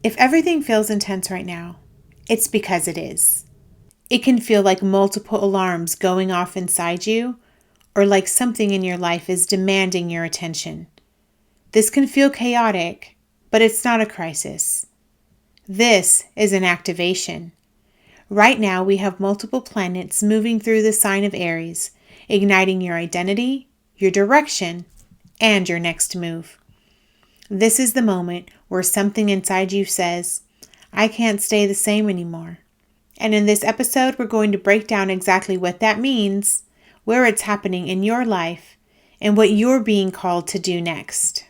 If everything feels intense right now, it's because it is. It can feel like multiple alarms going off inside you, or like something in your life is demanding your attention. This can feel chaotic, but it's not a crisis. This is an activation. Right now, we have multiple planets moving through the sign of Aries, igniting your identity, your direction, and your next move. This is the moment where something inside you says, I can't stay the same anymore. And in this episode, we're going to break down exactly what that means, where it's happening in your life, and what you're being called to do next.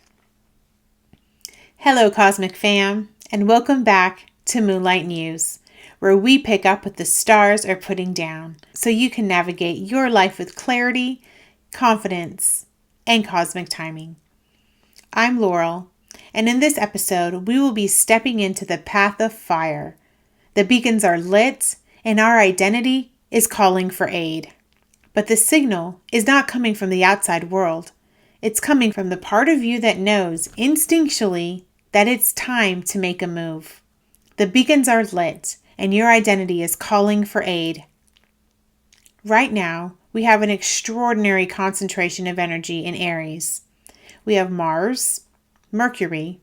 Hello, Cosmic Fam, and welcome back to Moonlight News, where we pick up what the stars are putting down so you can navigate your life with clarity, confidence, and cosmic timing. I'm Laurel, and in this episode, we will be stepping into the path of fire. The beacons are lit, and our identity is calling for aid. But the signal is not coming from the outside world. It's coming from the part of you that knows instinctually that it's time to make a move. The beacons are lit, and your identity is calling for aid. Right now, we have an extraordinary concentration of energy in Aries. We have Mars, Mercury,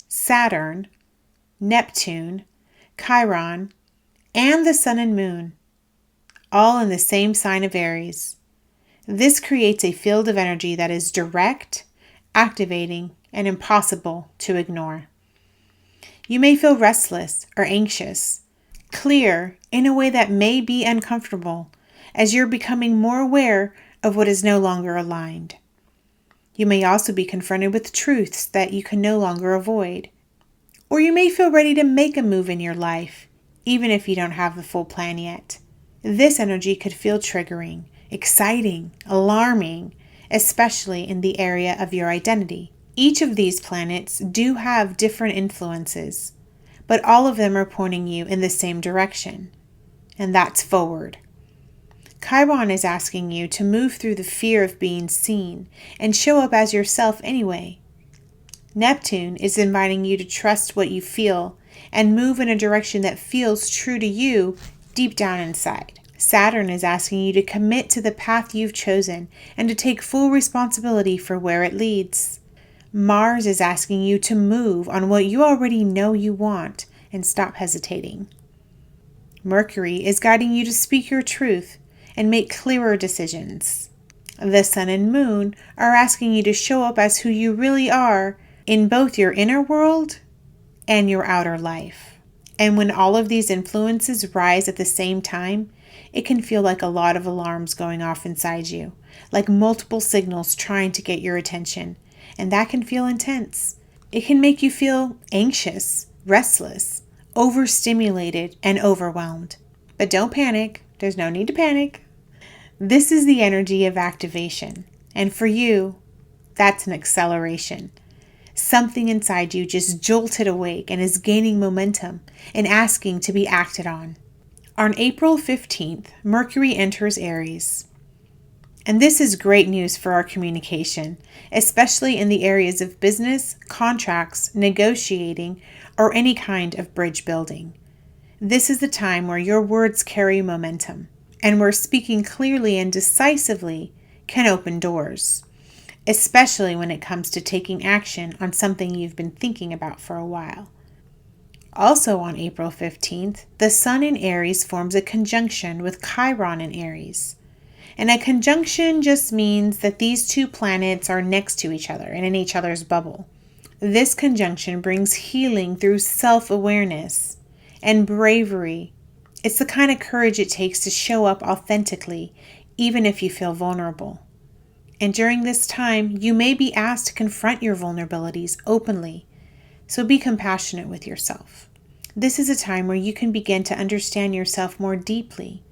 Saturn, Neptune, Chiron, and the Sun and Moon, all in the same sign of Aries. This creates a field of energy that is direct, activating, and impossible to ignore. You may feel restless or anxious, clear in a way that may be uncomfortable as you're becoming more aware of what is no longer aligned. You may also be confronted with truths that you can no longer avoid. Or you may feel ready to make a move in your life, even if you don't have the full plan yet. This energy could feel triggering, exciting, alarming, especially in the area of your identity. Each of these planets do have different influences, but all of them are pointing you in the same direction, and that's forward. Chiron is asking you to move through the fear of being seen and show up as yourself anyway. Neptune is inviting you to trust what you feel and move in a direction that feels true to you deep down inside. Saturn is asking you to commit to the path you've chosen and to take full responsibility for where it leads. Mars is asking you to move on what you already know you want and stop hesitating. Mercury is guiding you to speak your truth and make clearer decisions. The Sun and Moon are asking you to show up as who you really are in both your inner world and your outer life. And when all of these influences rise at the same time, it can feel like a lot of alarms going off inside you, like multiple signals trying to get your attention. And that can feel intense. It can make you feel anxious, restless, overstimulated, and overwhelmed. But don't panic. There's no need to panic. This is the energy of activation. And for you, that's an acceleration. Something inside you just jolted awake and is gaining momentum and asking to be acted on. On April 15th, Mercury enters Aries. And this is great news for our communication, especially in the areas of business, contracts, negotiating, or any kind of bridge building. This is the time where your words carry momentum, and where speaking clearly and decisively can open doors, especially when it comes to taking action on something you've been thinking about for a while. Also on April 15th, the Sun in Aries forms a conjunction with Chiron in Aries. And a conjunction just means that these two planets are next to each other and in each other's bubble. This conjunction brings healing through self-awareness and bravery. It's the kind of courage it takes to show up authentically, even if you feel vulnerable. And during this time, you may be asked to confront your vulnerabilities openly, so be compassionate with yourself. This is a time where you can begin to understand yourself more deeply,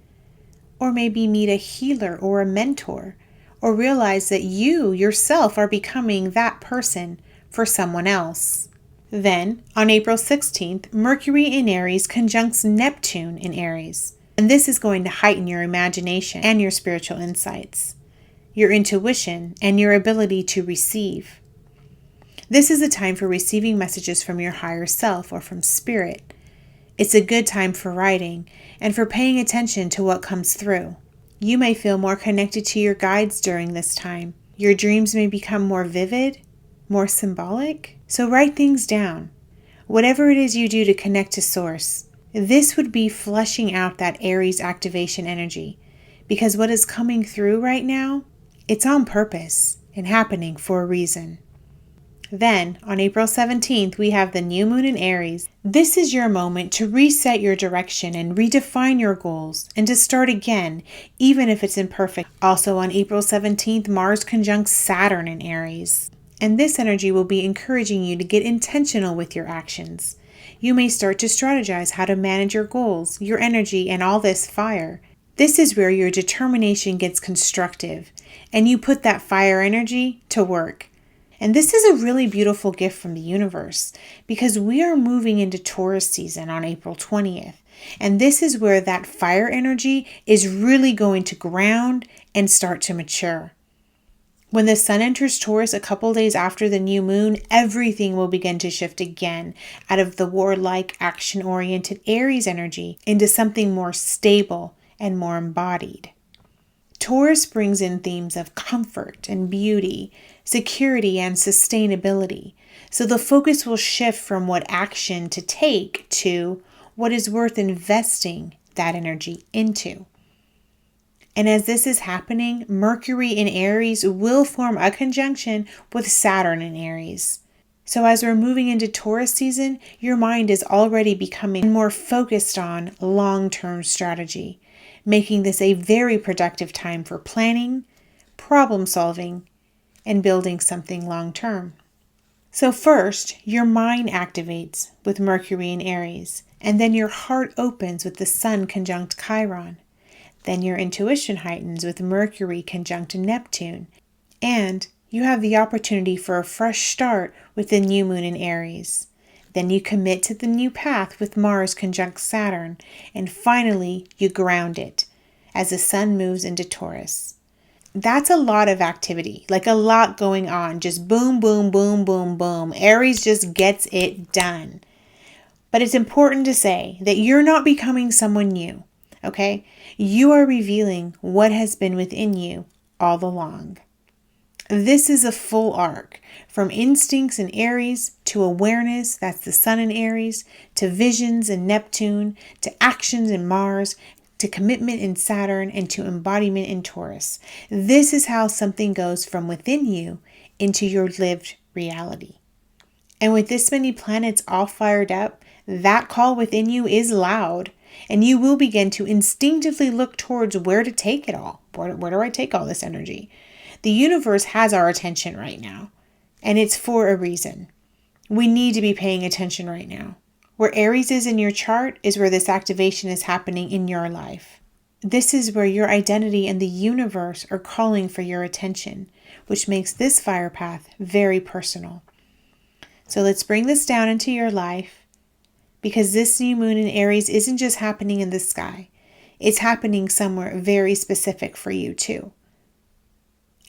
or maybe meet a healer or a mentor, or realize that you yourself are becoming that person for someone else. Then, on April 16th, Mercury in Aries conjuncts Neptune in Aries, and this is going to heighten your imagination and your spiritual insights, your intuition, and your ability to receive. This is a time for receiving messages from your higher self or from spirit. It's a good time for writing and for paying attention to what comes through. You may feel more connected to your guides during this time. Your dreams may become more vivid, more symbolic. So write things down. Whatever it is you do to connect to Source, this would be flushing out that Aries activation energy. Because what is coming through right now, it's on purpose and happening for a reason. Then, on April 17th, we have the new moon in Aries. This is your moment to reset your direction and redefine your goals and to start again, even if it's imperfect. Also on April 17th, Mars conjuncts Saturn in Aries. And this energy will be encouraging you to get intentional with your actions. You may start to strategize how to manage your goals, your energy, and all this fire. This is where your determination gets constructive, and you put that fire energy to work. And this is a really beautiful gift from the universe because we are moving into Taurus season on April 20th. And this is where that fire energy is really going to ground and start to mature. When the sun enters Taurus a couple days after the new moon, everything will begin to shift again out of the warlike, action-oriented Aries energy into something more stable and more embodied. Taurus brings in themes of comfort and beauty, security and sustainability. So the focus will shift from what action to take to what is worth investing that energy into. And as this is happening, Mercury in Aries will form a conjunction with Saturn in Aries. So as we're moving into Taurus season, your mind is already becoming more focused on long-term strategy, making this a very productive time for planning, problem solving, and building something long-term. So first, your mind activates with Mercury in Aries, and then your heart opens with the Sun conjunct Chiron. Then your intuition heightens with Mercury conjunct Neptune, and you have the opportunity for a fresh start with the new moon in Aries. Then you commit to the new path with Mars conjunct Saturn, and finally you ground it as the sun moves into Taurus. That's a lot of activity, like a lot going on, just boom, boom, boom, boom, boom. Aries just gets it done. But it's important to say that you're not becoming someone new, okay? You are revealing what has been within you all along. This is a full arc, from instincts in Aries to awareness, that's the sun in Aries, to visions in Neptune, to actions in Mars, to commitment in Saturn, and to embodiment in Taurus. This is how something goes from within you into your lived reality. And with this many planets all fired up, that call within you is loud, and you will begin to instinctively look towards where to take it all. Where do I take all this energy? The universe has our attention right now, and it's for a reason. We need to be paying attention right now. Where Aries is in your chart is where this activation is happening in your life. This is where your identity and the universe are calling for your attention, which makes this fire path very personal. So let's bring this down into your life, because this new moon in Aries isn't just happening in the sky. It's happening somewhere very specific for you too.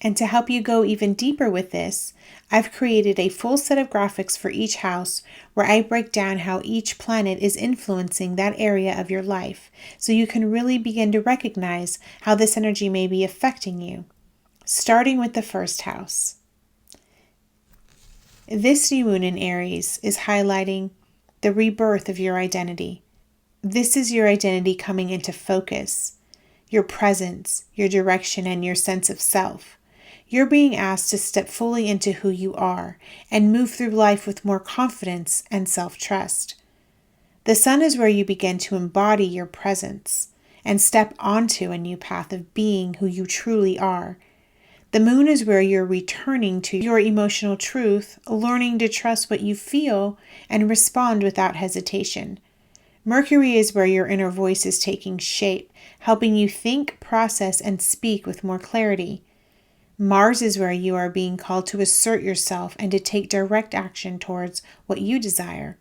And to help you go even deeper with this, I've created a full set of graphics for each house where I break down how each planet is influencing that area of your life, so you can really begin to recognize how this energy may be affecting you. Starting with the first house. This new moon in Aries is highlighting the rebirth of your identity. This is your identity coming into focus, your presence, your direction, and your sense of self. You're being asked to step fully into who you are and move through life with more confidence and self-trust. The sun is where you begin to embody your presence and step onto a new path of being who you truly are. The moon is where you're returning to your emotional truth, learning to trust what you feel and respond without hesitation. Mercury is where your inner voice is taking shape, helping you think, process, and speak with more clarity. Mars is where you are being called to assert yourself and to take direct action towards what you desire.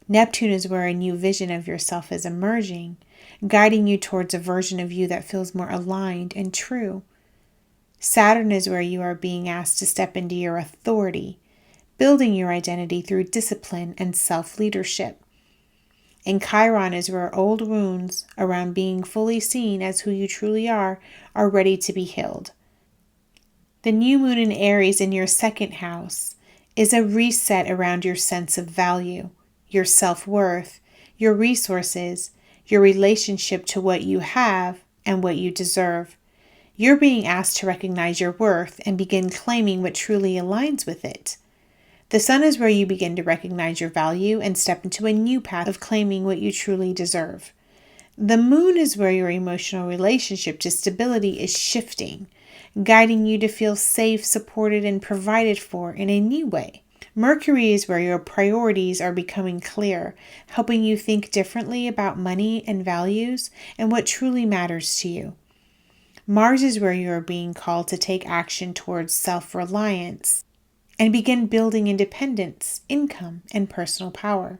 Neptune is where a new vision of yourself is emerging, guiding you towards a version of you that feels more aligned and true. Saturn is where you are being asked to step into your authority, building your identity through discipline and self-leadership. And Chiron is where old wounds around being fully seen as who you truly are ready to be healed. The new moon in Aries in your second house is a reset around your sense of value, your self-worth, your resources, your relationship to what you have and what you deserve. You're being asked to recognize your worth and begin claiming what truly aligns with it. The sun is where you begin to recognize your value and step into a new path of claiming what you truly deserve. The moon is where your emotional relationship to stability is shifting, guiding you to feel safe, supported, and provided for in a new way. Mercury is where your priorities are becoming clear, helping you think differently about money and values and what truly matters to you. Mars is where you are being called to take action towards self-reliance and begin building independence, income, and personal power.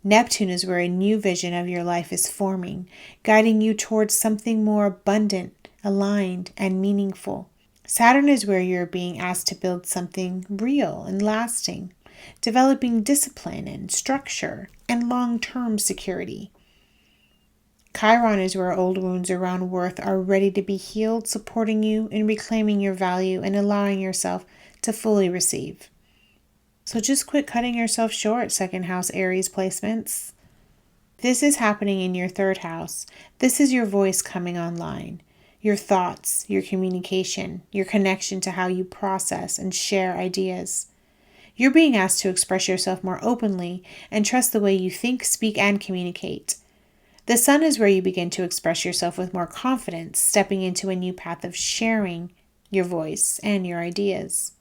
Neptune is where a new vision of your life is forming, guiding you towards something more abundant, aligned, and meaningful. Saturn is where you're being asked to build something real and lasting, developing discipline and structure and long-term security. Chiron is where old wounds around worth are ready to be healed, supporting you in reclaiming your value and allowing yourself to fully receive. So just quit cutting yourself short, second house Aries placements. This is happening in your third house. This is your voice coming online. Your thoughts, your communication, your connection to how you process and share ideas. You're being asked to express yourself more openly and trust the way you think, speak, and communicate. The sun is where you begin to express yourself with more confidence, stepping into a new path of sharing your voice and your ideas.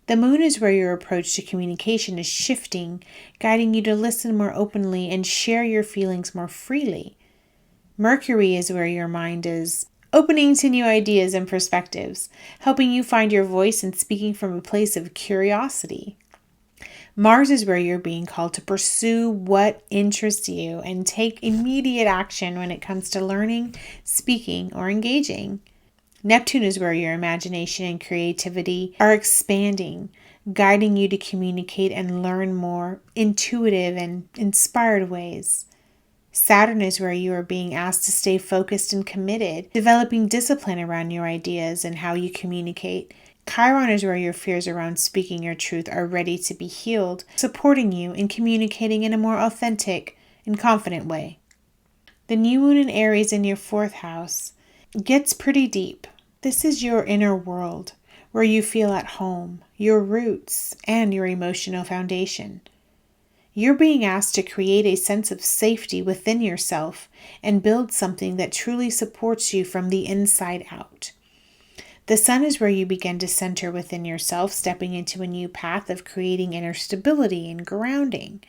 The moon is where your approach to communication is shifting, guiding you to listen more openly and share your feelings more freely. Mercury is where your mind is opening to new ideas and perspectives, helping you find your voice and speaking from a place of curiosity. Mars is where you're being called to pursue what interests you and take immediate action when it comes to learning, speaking, or engaging. Neptune is where your imagination and creativity are expanding, guiding you to communicate and learn more intuitive and inspired ways. Saturn is where you are being asked to stay focused and committed, developing discipline around your ideas and how you communicate. Chiron is where your fears around speaking your truth are ready to be healed, supporting you in communicating in a more authentic and confident way. The new moon in Aries in your fourth house gets pretty deep. This is your inner world, where you feel at home, your roots, and your emotional foundation. You're being asked to create a sense of safety within yourself and build something that truly supports you from the inside out. The sun is where you begin to center within yourself, stepping into a new path of creating inner stability and grounding.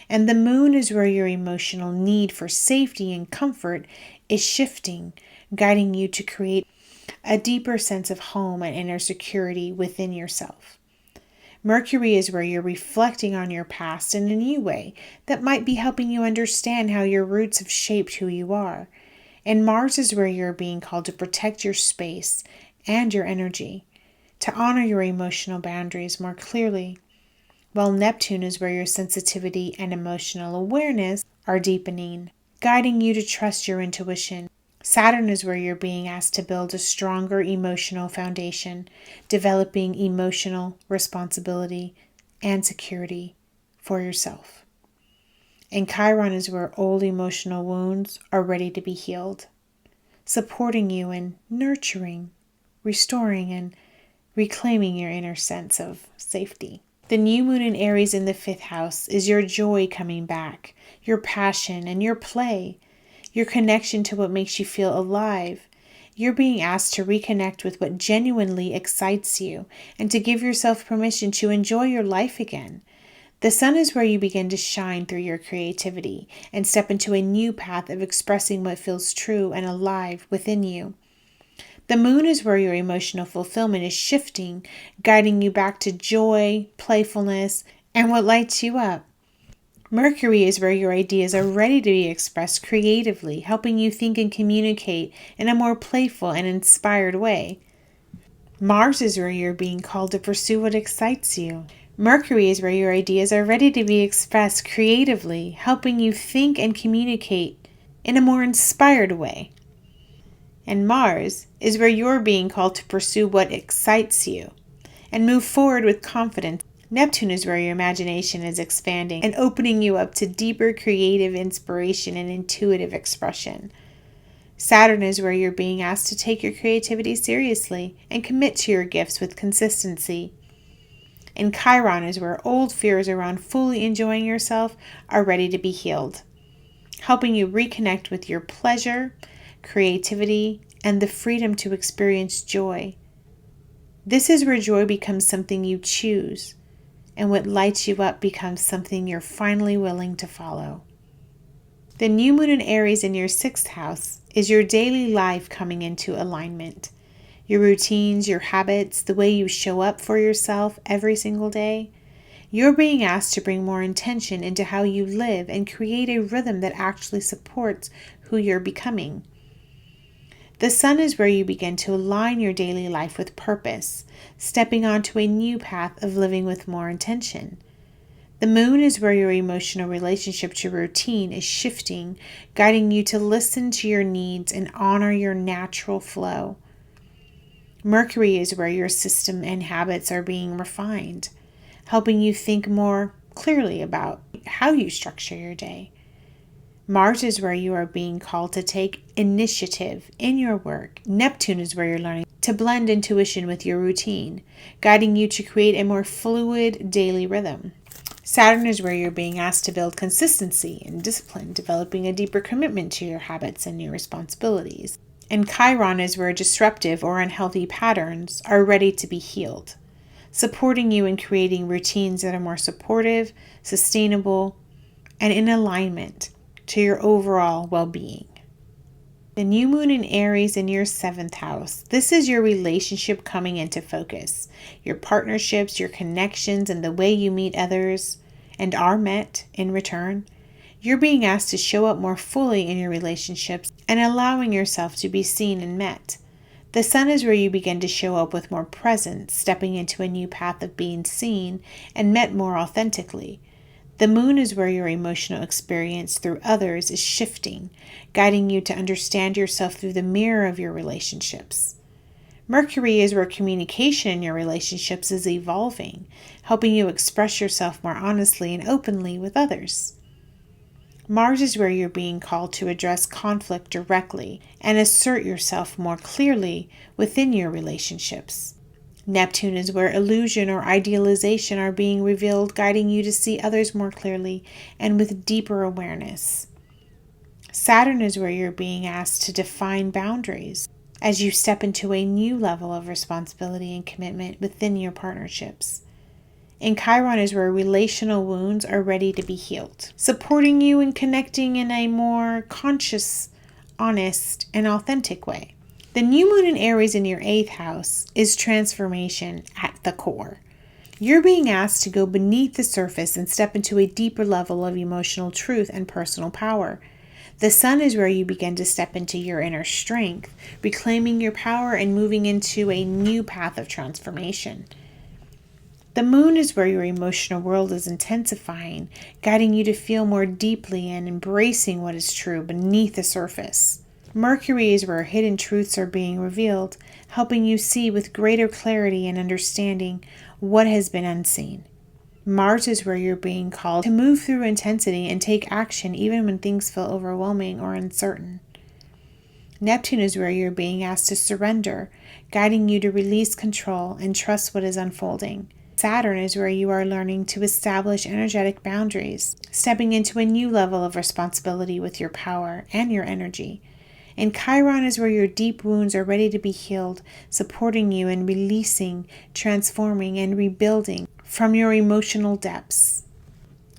And the moon is where your emotional need for safety and comfort is shifting, guiding you to create a deeper sense of home and inner security within yourself. Mercury is where you're reflecting on your past in a new way that might be helping you understand how your roots have shaped who you are. And Mars is where you're being called to protect your space and your energy, to honor your emotional boundaries more clearly, while Neptune is where your sensitivity and emotional awareness are deepening, guiding you to trust your intuition. Saturn is where you're being asked to build a stronger emotional foundation, developing emotional responsibility and security for yourself. And Chiron is where old emotional wounds are ready to be healed, supporting you in nurturing, restoring, and reclaiming your inner sense of safety. The new moon in Aries in the fifth house is your joy coming back, your passion and your play, your connection to what makes you feel alive. You're being asked to reconnect with what genuinely excites you and to give yourself permission to enjoy your life again. The sun is where you begin to shine through your creativity and step into a new path of expressing what feels true and alive within you. The moon is where your emotional fulfillment is shifting, guiding you back to joy, playfulness, and what lights you up. Mercury is where your ideas are ready to be expressed creatively, helping you think and communicate in a more playful and inspired way. Mars is where you're being called to pursue what excites you, Mercury is where your ideas are ready to be expressed creatively, helping you think and communicate in a more inspired way. And Mars is where you're being called to pursue what excites you and move forward with confidence. Neptune is where your imagination is expanding and opening you up to deeper creative inspiration and intuitive expression. Saturn is where you're being asked to take your creativity seriously and commit to your gifts with consistency. And Chiron is where old fears around fully enjoying yourself are ready to be healed, helping you reconnect with your pleasure, creativity, and the freedom to experience joy. This is where joy becomes something you choose, and what lights you up becomes something you're finally willing to follow. The new moon in Aries in your 6th house is your daily life coming into alignment. Your routines, your habits, the way you show up for yourself every single day. You're being asked to bring more intention into how you live and create a rhythm that actually supports who you're becoming. The sun is where you begin to align your daily life with purpose, stepping onto a new path of living with more intention. The moon is where your emotional relationship to routine is shifting, guiding you to listen to your needs and honor your natural flow. Mercury is where your system and habits are being refined, helping you think more clearly about how you structure your day. Mars is where you are being called to take initiative in your work. Neptune is where you're learning to blend intuition with your routine, guiding you to create a more fluid daily rhythm. Saturn is where you're being asked to build consistency and discipline, developing a deeper commitment to your habits and your responsibilities. And Chiron is where disruptive or unhealthy patterns are ready to be healed, supporting you in creating routines that are more supportive, sustainable, and in alignment to your overall well-being. The new moon in Aries in your 7th house. This is your relationship coming into focus. Your partnerships, your connections, and the way you meet others and are met in return. You're being asked to show up more fully in your relationships and allowing yourself to be seen and met. The sun is where you begin to show up with more presence, stepping into a new path of being seen and met more authentically. The moon is where your emotional experience through others is shifting, guiding you to understand yourself through the mirror of your relationships. Mercury is where communication in your relationships is evolving, helping you express yourself more honestly and openly with others. Mars is where you're being called to address conflict directly and assert yourself more clearly within your relationships. Neptune is where illusion or idealization are being revealed, guiding you to see others more clearly and with deeper awareness. Saturn is where you're being asked to define boundaries as you step into a new level of responsibility and commitment within your partnerships. And Chiron is where relational wounds are ready to be healed, supporting you in connecting in a more conscious, honest, and authentic way. The new moon in Aries in your 8th house is transformation at the core. You're being asked to go beneath the surface and step into a deeper level of emotional truth and personal power. The sun is where you begin to step into your inner strength, reclaiming your power and moving into a new path of transformation. The moon is where your emotional world is intensifying, guiding you to feel more deeply and embracing what is true beneath the surface. Mercury is where hidden truths are being revealed, helping you see with greater clarity and understanding what has been unseen. Mars is where you're being called to move through intensity and take action even when things feel overwhelming or uncertain. Neptune is where you're being asked to surrender, guiding you to release control and trust what is unfolding. Saturn is where you are learning to establish energetic boundaries, stepping into a new level of responsibility with your power and your energy. And Chiron is where your deep wounds are ready to be healed, supporting you in releasing, transforming, and rebuilding from your emotional depths.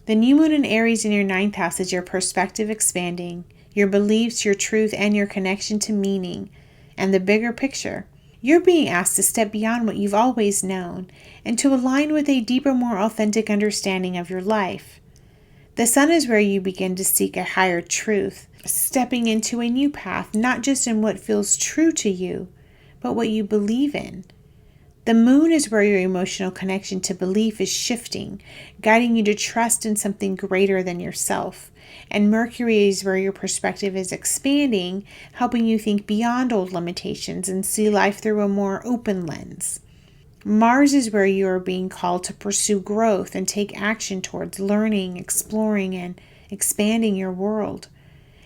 The new moon in Aries in your 9th house is your perspective expanding, your beliefs, your truth, and your connection to meaning, and the bigger picture. You're being asked to step beyond what you've always known and to align with a deeper, more authentic understanding of your life. The sun is where you begin to seek a higher truth, stepping into a new path, not just in what feels true to you, but what you believe in. The moon is where your emotional connection to belief is shifting, guiding you to trust in something greater than yourself. And Mercury is where your perspective is expanding, helping you think beyond old limitations and see life through a more open lens. Mars is where you are being called to pursue growth and take action towards learning, exploring, and expanding your world.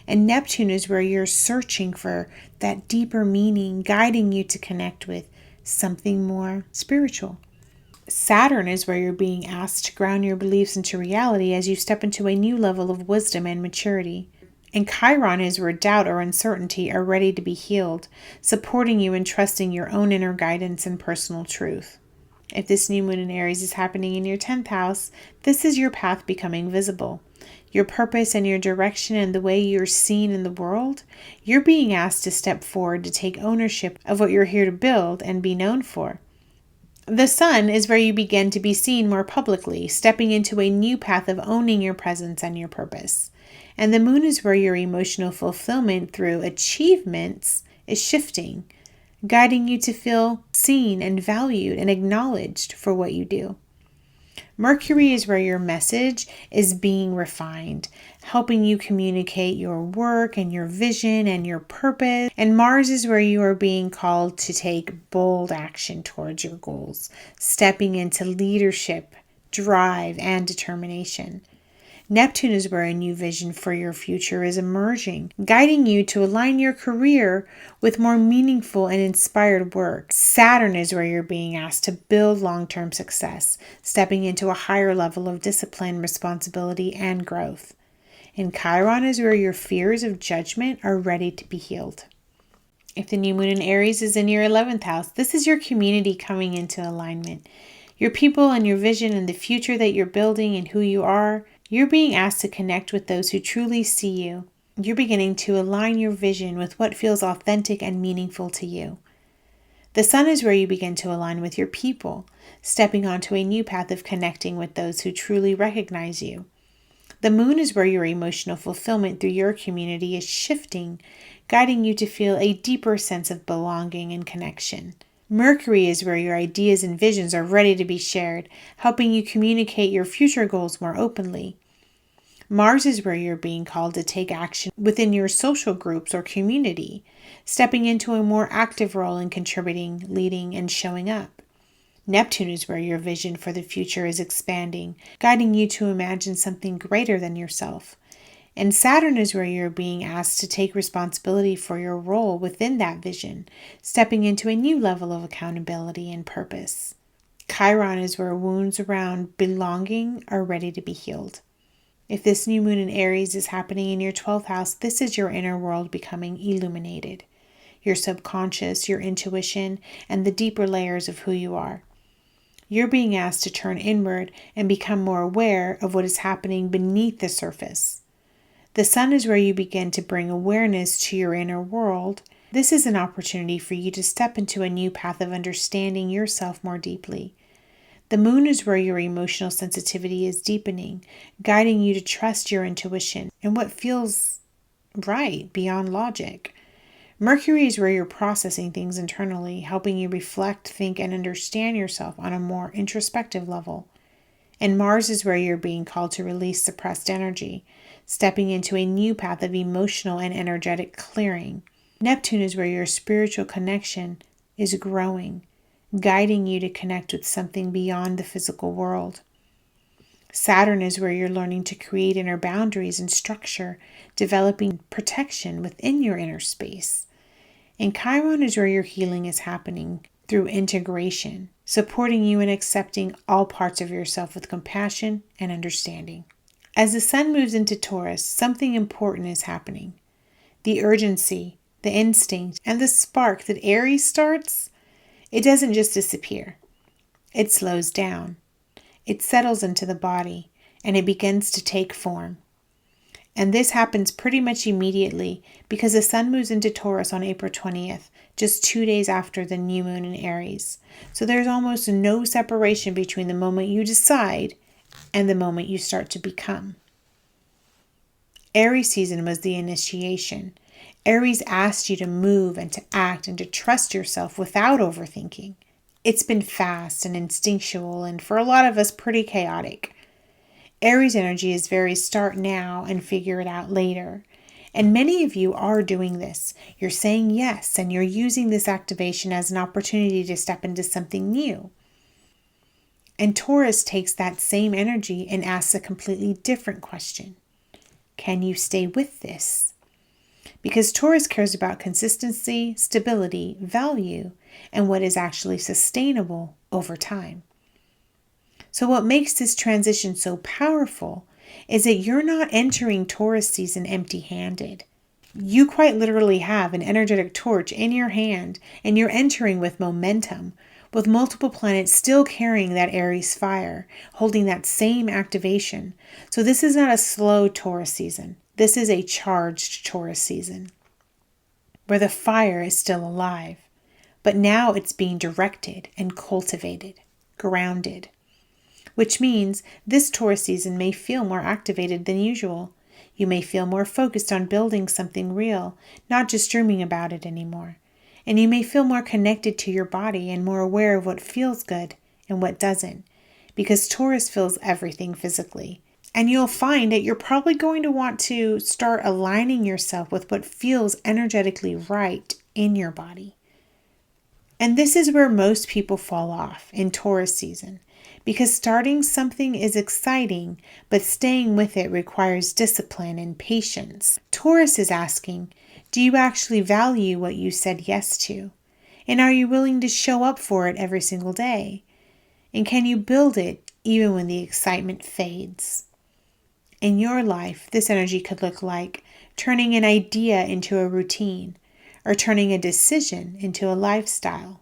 And Neptune is where you're searching for that deeper meaning, guiding you to connect with something more spiritual. Saturn is where you're being asked to ground your beliefs into reality as you step into a new level of wisdom and maturity. And Chiron is where doubt or uncertainty are ready to be healed, supporting you in trusting your own inner guidance and personal truth. If this new moon in Aries is happening in your 10th house, this is your path becoming visible. Your purpose and your direction and the way you're seen in the world, you're being asked to step forward to take ownership of what you're here to build and be known for. The sun is where you begin to be seen more publicly, stepping into a new path of owning your presence and your purpose. And the moon is where your emotional fulfillment through achievements is shifting, guiding you to feel seen and valued and acknowledged for what you do. Mercury is where your message is being refined, helping you communicate your work and your vision and your purpose. And Mars is where you are being called to take bold action towards your goals, stepping into leadership, drive, and determination. Neptune is where a new vision for your future is emerging, guiding you to align your career with more meaningful and inspired work. Saturn is where you're being asked to build long-term success, stepping into a higher level of discipline, responsibility, and growth. And Chiron is where your fears of judgment are ready to be healed. If the new moon in Aries is in your 11th house, this is your community coming into alignment. Your people and your vision and the future that you're building and who you are. You're being asked to connect with those who truly see you. You're beginning to align your vision with what feels authentic and meaningful to you. The sun is where you begin to align with your people, stepping onto a new path of connecting with those who truly recognize you. The moon is where your emotional fulfillment through your community is shifting, guiding you to feel a deeper sense of belonging and connection. Mercury is where your ideas and visions are ready to be shared, helping you communicate your future goals more openly. Mars is where you're being called to take action within your social groups or community, stepping into a more active role in contributing, leading, and showing up. Neptune is where your vision for the future is expanding, guiding you to imagine something greater than yourself. And Saturn is where you're being asked to take responsibility for your role within that vision, stepping into a new level of accountability and purpose. Chiron is where wounds around belonging are ready to be healed. If this new moon in Aries is happening in your 12th house, this is your inner world becoming illuminated. Your subconscious, your intuition, and the deeper layers of who you are. You're being asked to turn inward and become more aware of what is happening beneath the surface. The sun is where you begin to bring awareness to your inner world. This is an opportunity for you to step into a new path of understanding yourself more deeply. The moon is where your emotional sensitivity is deepening, guiding you to trust your intuition and what feels right beyond logic. Mercury is where you're processing things internally, helping you reflect, think, and understand yourself on a more introspective level. And Mars is where you're being called to release suppressed energy, stepping into a new path of emotional and energetic clearing. Neptune is where your spiritual connection is growing, guiding you to connect with something beyond the physical world. Saturn is where you're learning to create inner boundaries and structure, developing protection within your inner space. And Chiron is where your healing is happening through integration, supporting you in accepting all parts of yourself with compassion and understanding. As the sun moves into Taurus, something important is happening. The urgency, the instinct, and the spark that Aries starts, it doesn't just disappear. It slows down. It settles into the body, and it begins to take form. And this happens pretty much immediately because the sun moves into Taurus on April 20th, just 2 days after the new moon in Aries. So there's almost no separation between the moment you decide and the moment you start to become. Aries season was the initiation. Aries asked you to move and to act and to trust yourself without overthinking. It's been fast and instinctual, and for a lot of us, pretty chaotic. Aries energy is very start now and figure it out later. And many of you are doing this. You're saying yes, and you're using this activation as an opportunity to step into something new. And Taurus takes that same energy and asks a completely different question. Can you stay with this? Because Taurus cares about consistency, stability, value, and what is actually sustainable over time. So what makes this transition so powerful is that you're not entering Taurus season empty-handed. You quite literally have an energetic torch in your hand, and you're entering with momentum, with multiple planets still carrying that Aries fire, holding that same activation. So this is not a slow Taurus season. This is a charged Taurus season, where the fire is still alive, but now it's being directed and cultivated, grounded. Which means this Taurus season may feel more activated than usual. You may feel more focused on building something real, not just dreaming about it anymore. And you may feel more connected to your body and more aware of what feels good and what doesn't, because Taurus feels everything physically. And you'll find that you're probably going to want to start aligning yourself with what feels energetically right in your body. And this is where most people fall off in Taurus season. Because starting something is exciting, but staying with it requires discipline and patience. Taurus is asking, do you actually value what you said yes to? And are you willing to show up for it every single day? And can you build it even when the excitement fades? In your life, this energy could look like turning an idea into a routine, or turning a decision into a lifestyle.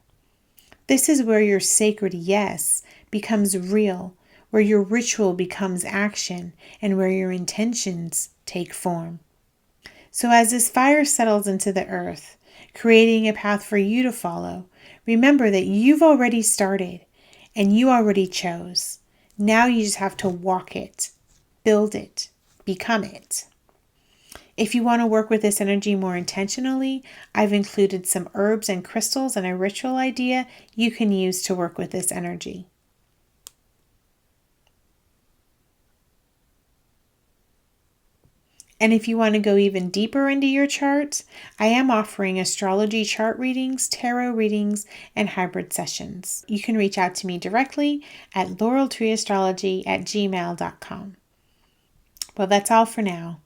This is where your sacred yes becomes real, where your ritual becomes action, and where your intentions take form. So as this fire settles into the earth, creating a path for you to follow, remember that you've already started and you already chose. Now you just have to walk it, build it, become it. If you want to work with this energy more intentionally, I've included some herbs and crystals and a ritual idea you can use to work with this energy. And if you want to go even deeper into your charts, I am offering astrology chart readings, tarot readings, and hybrid sessions. You can reach out to me directly at laureltreeastrology@gmail.com. Well, that's all for now.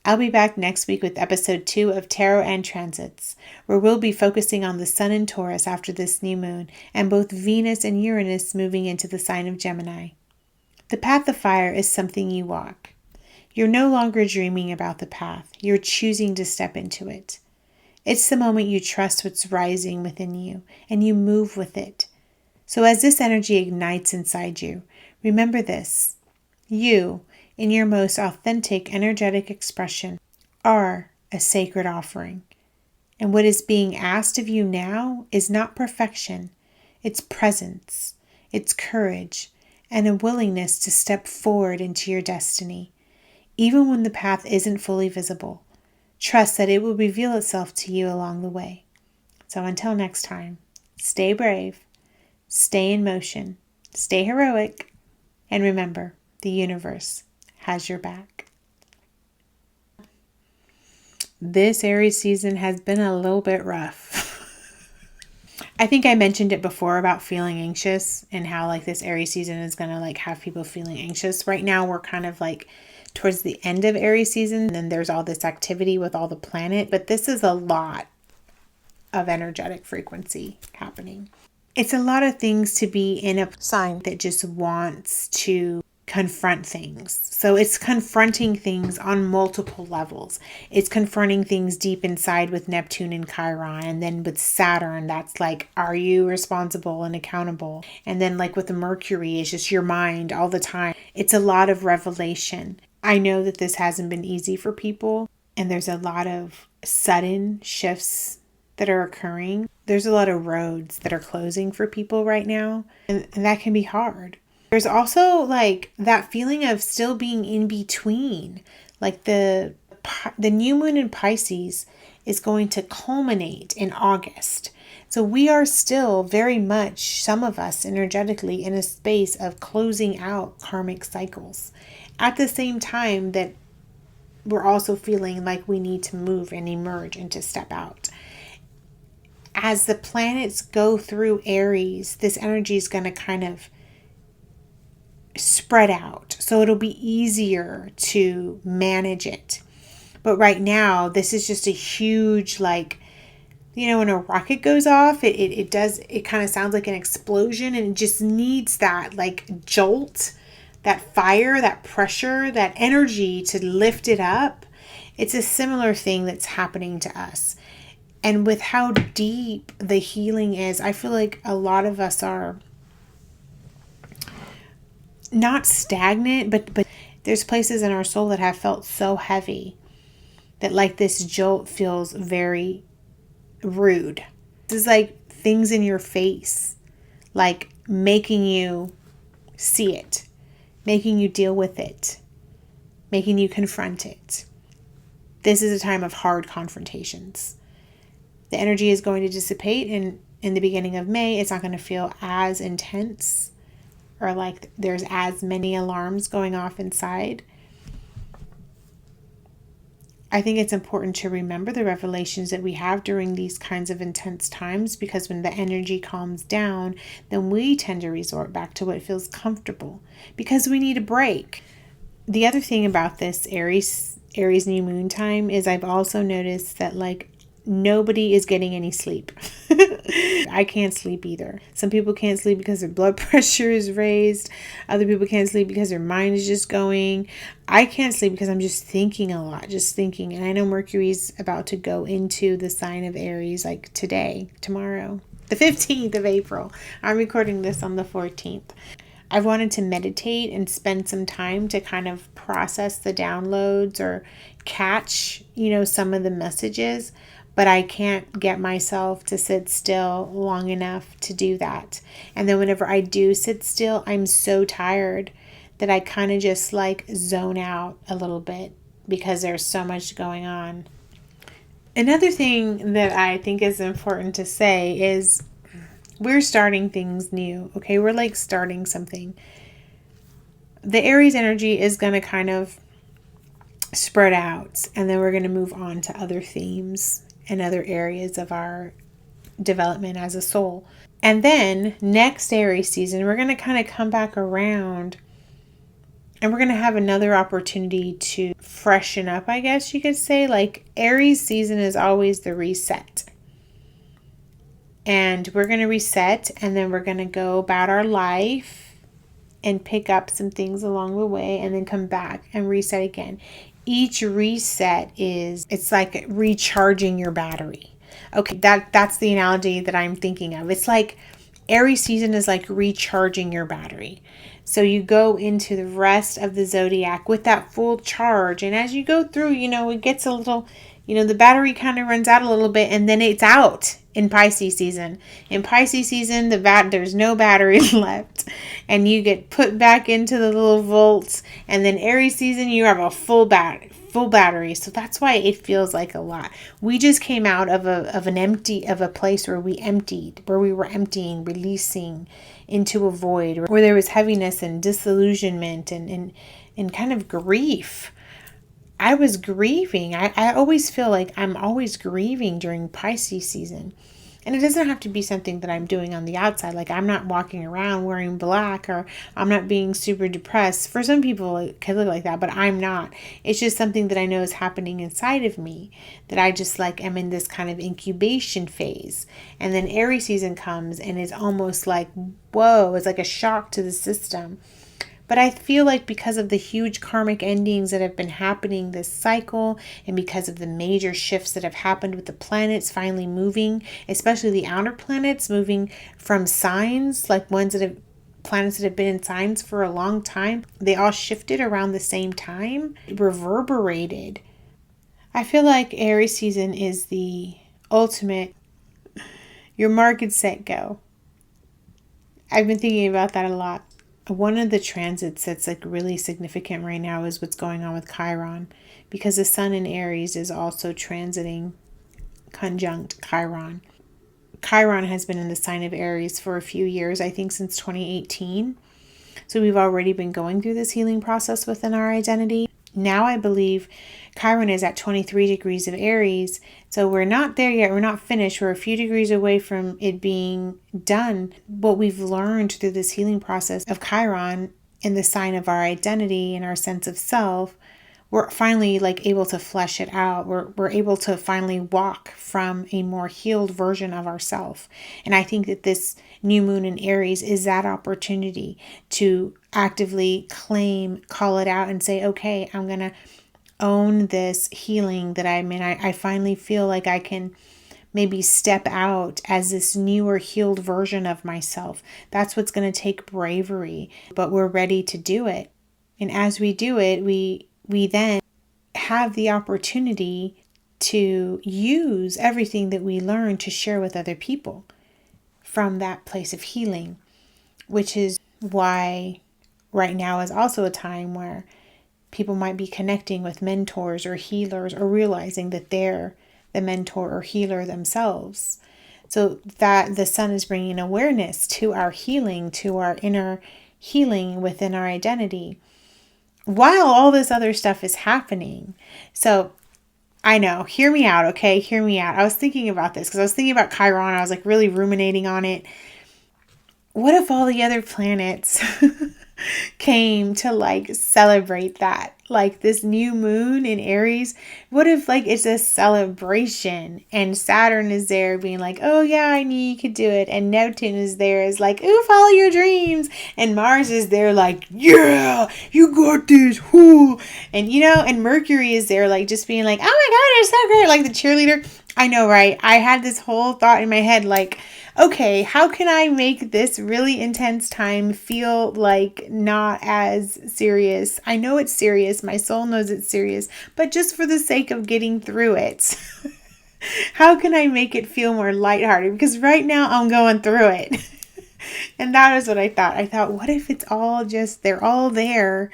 I'll be back next week with episode 2 of Tarot and Transits, where we'll be focusing on the Sun in Taurus after this new moon, and both Venus and Uranus moving into the sign of Gemini. The path of fire is something you walk. You're no longer dreaming about the path. You're choosing to step into it. It's the moment you trust what's rising within you, and you move with it. So as this energy ignites inside you, remember this. You, in your most authentic energetic expression, are a sacred offering. And what is being asked of you now is not perfection. It's presence, it's courage, and a willingness to step forward into your destiny. Even when the path isn't fully visible, trust that it will reveal itself to you along the way. So until next time, stay brave, stay in motion, stay heroic, and remember, the universe has your back. This Aries season has been a little bit rough. I think I mentioned it before about feeling anxious and how this Aries season is going to have people feeling anxious. Right now we're kind of towards the end of Aries season, and then there's all this activity with all the planet, but this is a lot of energetic frequency happening. It's a lot of things to be in a sign that just wants to confront things. So it's confronting things on multiple levels. It's confronting things deep inside with Neptune and Chiron, and then with Saturn, that's are you responsible and accountable? And then with the Mercury, it's just your mind all the time. It's a lot of revelation. I know that this hasn't been easy for people, and there's a lot of sudden shifts that are occurring. There's a lot of roads that are closing for people right now, and that can be hard. There's also that feeling of still being in between. The new moon in Pisces is going to culminate in August. So we are still very much, some of us energetically, in a space of closing out karmic cycles. At the same time that we're also feeling like we need to move and emerge and to step out. As the planets go through Aries, this energy is going to kind of spread out. So it'll be easier to manage it. But right now, this is just a huge, like, when a rocket goes off, it kind of sounds like an explosion, and it just needs that like jolt, that fire, that pressure, that energy to lift it up. It's a similar thing that's happening to us. And with how deep the healing is, I feel like a lot of us are not stagnant, but there's places in our soul that have felt so heavy that like this jolt feels very rude. This is like things in your face, like making you see it, making you deal with it, making you confront it. This is a time of hard confrontations. The energy is going to dissipate, and in the beginning of May, it's not going to feel as intense or like there's as many alarms going off inside. I think it's important to remember the revelations that we have during these kinds of intense times, because when the energy calms down, then we tend to resort back to what feels comfortable because we need a break. The other thing about this Aries new moon time is I've also noticed that like nobody is getting any sleep. I can't sleep either. Some people can't sleep because their blood pressure is raised. Other people can't sleep because their mind is just going. I can't sleep because I'm just thinking a lot, just thinking. And I know Mercury's about to go into the sign of Aries like tomorrow, the 15th of April. I'm recording this on the 14th. I've wanted to meditate and spend some time to kind of process the downloads or catch, some of the messages. But I can't get myself to sit still long enough to do that. And then whenever I do sit still, I'm so tired that I kind of just like zone out a little bit because there's so much going on. Another thing that I think is important to say is we're starting things new, okay? We're like starting something. The Aries energy is going to kind of spread out, and then we're going to move on to other themes and other areas of our development as a soul. And then next Aries season, we're going to kind of come back around and we're going to have another opportunity to freshen up, I guess you could say. Like Aries season is always the reset. And we're going to reset, and then we're going to go about our life and pick up some things along the way and then come back and reset again. Each reset it's like recharging your battery. Okay, that's the analogy that I'm thinking of. It's like Aries season is like recharging your battery. So you go into the rest of the zodiac with that full charge. And as you go through, it gets a little, the battery kind of runs out a little bit, and then it's out in Pisces season. In Pisces season, there's no battery left, and you get put back into the little volts. And then Aries season, you have a full battery. So that's why it feels like a lot. We just came out of a place where we were emptying, releasing into a void, where there was heaviness and disillusionment and kind of grief. I was grieving. I always feel like I'm always grieving during Pisces season. And it doesn't have to be something that I'm doing on the outside. Like I'm not walking around wearing black, or I'm not being super depressed. For some people it could look like that, but I'm not. It's just something that I know is happening inside of me, that I just like am in this kind of incubation phase. And then Aries season comes and it's almost like, whoa, it's like a shock to the system. But I feel like because of the huge karmic endings that have been happening this cycle, and because of the major shifts that have happened with the planets finally moving, especially the outer planets moving from signs, like planets that have been in signs for a long time, they all shifted around the same time, reverberated. I feel like Aries season is the ultimate, your mark and set, go. I've been thinking about that a lot. One of the transits that's like really significant right now is what's going on with Chiron, because the sun in Aries is also transiting conjunct Chiron. Chiron has been in the sign of Aries for a few years, I think since 2018. So we've already been going through this healing process within our identity. Now I believe Chiron is at 23 degrees of Aries. So we're not there yet. We're not finished. We're a few degrees away from it being done. What we've learned through this healing process of Chiron in the sign of our identity and our sense of self, we're finally able to flesh it out. We're able to finally walk from a more healed version of ourselves. And I think that this new moon in Aries is that opportunity to actively claim, call it out and say, okay, I'm going to own this healing that I'm in. I finally feel like I can maybe step out as this newer healed version of myself. That's what's going to take bravery, but we're ready to do it. And as we do it, we then have the opportunity to use everything that we learn to share with other people from that place of healing, which is why right now is also a time where people might be connecting with mentors or healers or realizing that they're the mentor or healer themselves. So that the sun is bringing awareness to our healing, to our inner healing within our identity, while all this other stuff is happening. So I know, hear me out, okay? Hear me out. I was thinking about this because I was thinking about Chiron. I was really ruminating on it. What if all the other planets came to celebrate that? This new moon in Aries, what if it's a celebration and Saturn is there being oh yeah, I knew you could do it. And Neptune is there is ooh, follow your dreams. And Mars is there yeah, you got this. Whoo. And and Mercury is there just being oh my God, it's so great. The cheerleader. I know, right? I had this whole thought in my head okay, how can I make this really intense time feel not as serious? I know it's serious. My soul knows it's serious, but just for the sake of getting through it, how can I make it feel more lighthearted? Because right now I'm going through it. And that is what I thought. I thought, what if it's all they're all there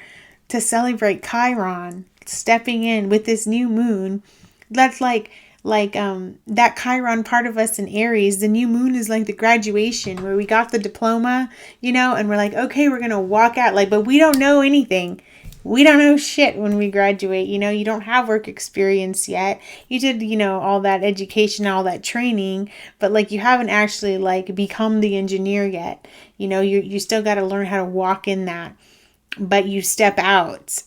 to celebrate Chiron stepping in with this new moon? That's that Chiron part of us in Aries, the new moon is the graduation where we got the diploma, and we're okay, we're going to walk out, but we don't know anything. We don't know shit when we graduate. You don't have work experience yet. You did, all that education, all that training, but you haven't actually become the engineer yet. You still got to learn how to walk in that, but you step out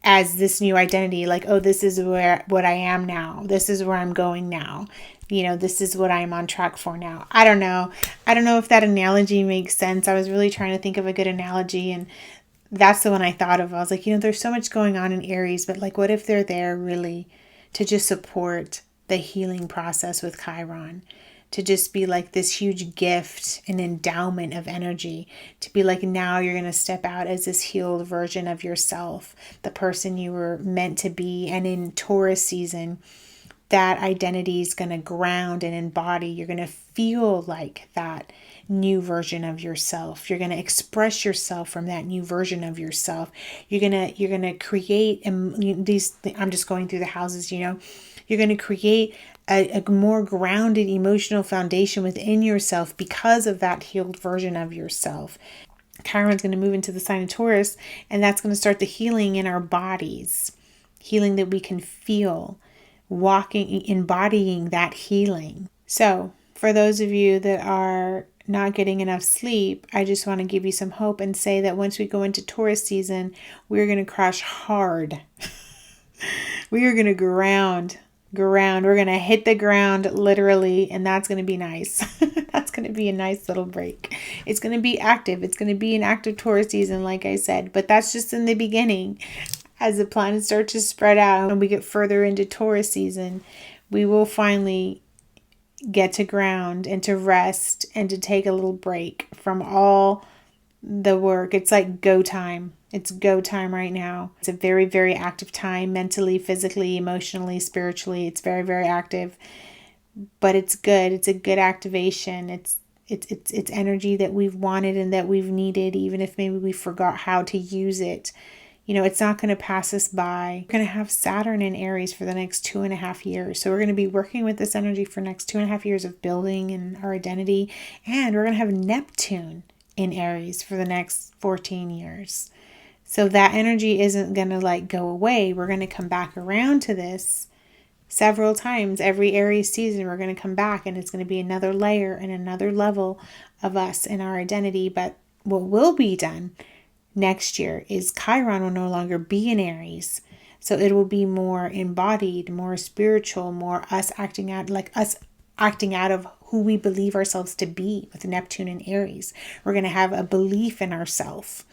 as this new identity, oh, this is what I am now. This is where I'm going now. This is what I'm on track for now. I don't know if that analogy makes sense. I was really trying to think of a good analogy, and that's the one I thought of. I was there's so much going on in Aries, but what if they're there really to just support the healing process with Chiron? To just be this huge gift and endowment of energy, to be now you're going to step out as this healed version of yourself, the person you were meant to be. And in Taurus season, that identity is going to ground and embody. You're going to feel like that new version of yourself. You're going to express yourself from that new version of yourself. You're going to create these, I'm just going through the houses, you're going to create a more grounded emotional foundation within yourself because of that healed version of yourself. Chiron's going to move into the sign of Taurus, and that's going to start the healing in our bodies, healing that we can feel, walking, embodying that healing. So for those of you that are not getting enough sleep, I just want to give you some hope and say that once we go into Taurus season, we're going to crash hard. We are going to ground. We're going to hit the ground literally, and that's going to be nice. That's going to be a nice little break. It's going to be active. It's going to be an active Taurus season, like I said, but that's just in the beginning. As the planets start to spread out and we get further into Taurus season, we will finally get to ground and to rest and to take a little break from all the work. It's go time. It's go time right now. It's a very, very active time, mentally, physically, emotionally, spiritually. It's very, very active, but it's good. It's a good activation. It's energy that we've wanted and that we've needed, even if maybe we forgot how to use it. It's not going to pass us by. We're going to have Saturn in Aries for the next 2.5 years. So we're going to be working with this energy for the next 2.5 years of building and our identity. And we're going to have Neptune in Aries for the next 14 years. So that energy isn't going to go away. We're going to come back around to this several times. Every Aries season, we're going to come back, and it's going to be another layer and another level of us and our identity. But what will be done next year is Chiron will no longer be in Aries. So it will be more embodied, more spiritual, more us acting out of who we believe ourselves to be with Neptune and Aries. We're going to have a belief in ourselves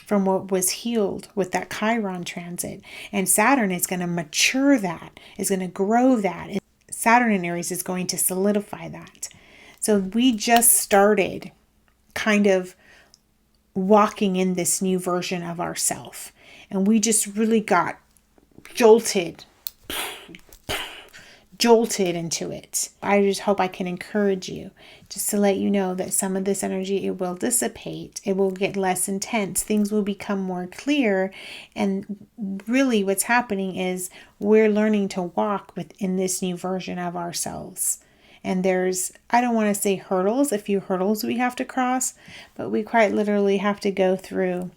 from what was healed with that Chiron transit. And Saturn is going to mature that, is going to grow that. Saturn in Aries is going to solidify that. So we just started kind of walking in this new version of ourself. And we just really got jolted into it. I just hope I can encourage you just to let you know that some of this energy, it will dissipate. It will get less intense. Things will become more clear. And really what's happening is we're learning to walk within this new version of ourselves. And there's, I don't want to say hurdles, a few hurdles we have to cross, but we quite literally have to go through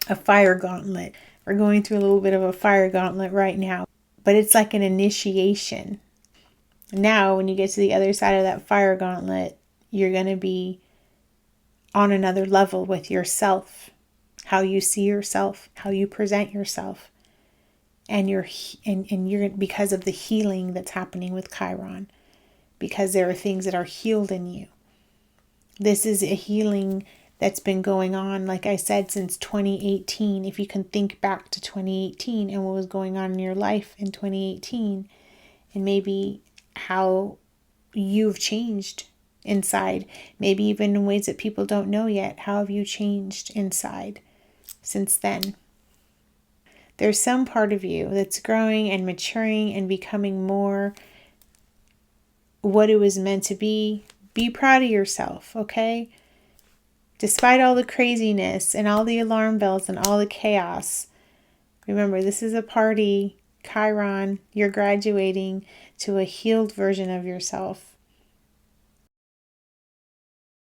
a fire gauntlet. We're going through a little bit of a fire gauntlet right now, but it's like an initiation. Now, when you get to the other side of that fire gauntlet, you're going to be on another level with yourself, how you see yourself, how you present yourself. And you're because of the healing that's happening with Chiron, because there are things that are healed in you. This is a healing that's been going on, like I said, since 2018. If you can think back to 2018 and what was going on in your life in 2018, and maybe how you've changed inside, maybe even in ways that people don't know yet. How have you changed inside since then? There's some part of you that's growing and maturing and becoming more what it was meant to be. Be proud of yourself, okay? Despite all the craziness and all the alarm bells and all the chaos, remember, this is a party. Chiron, you're graduating to a healed version of yourself.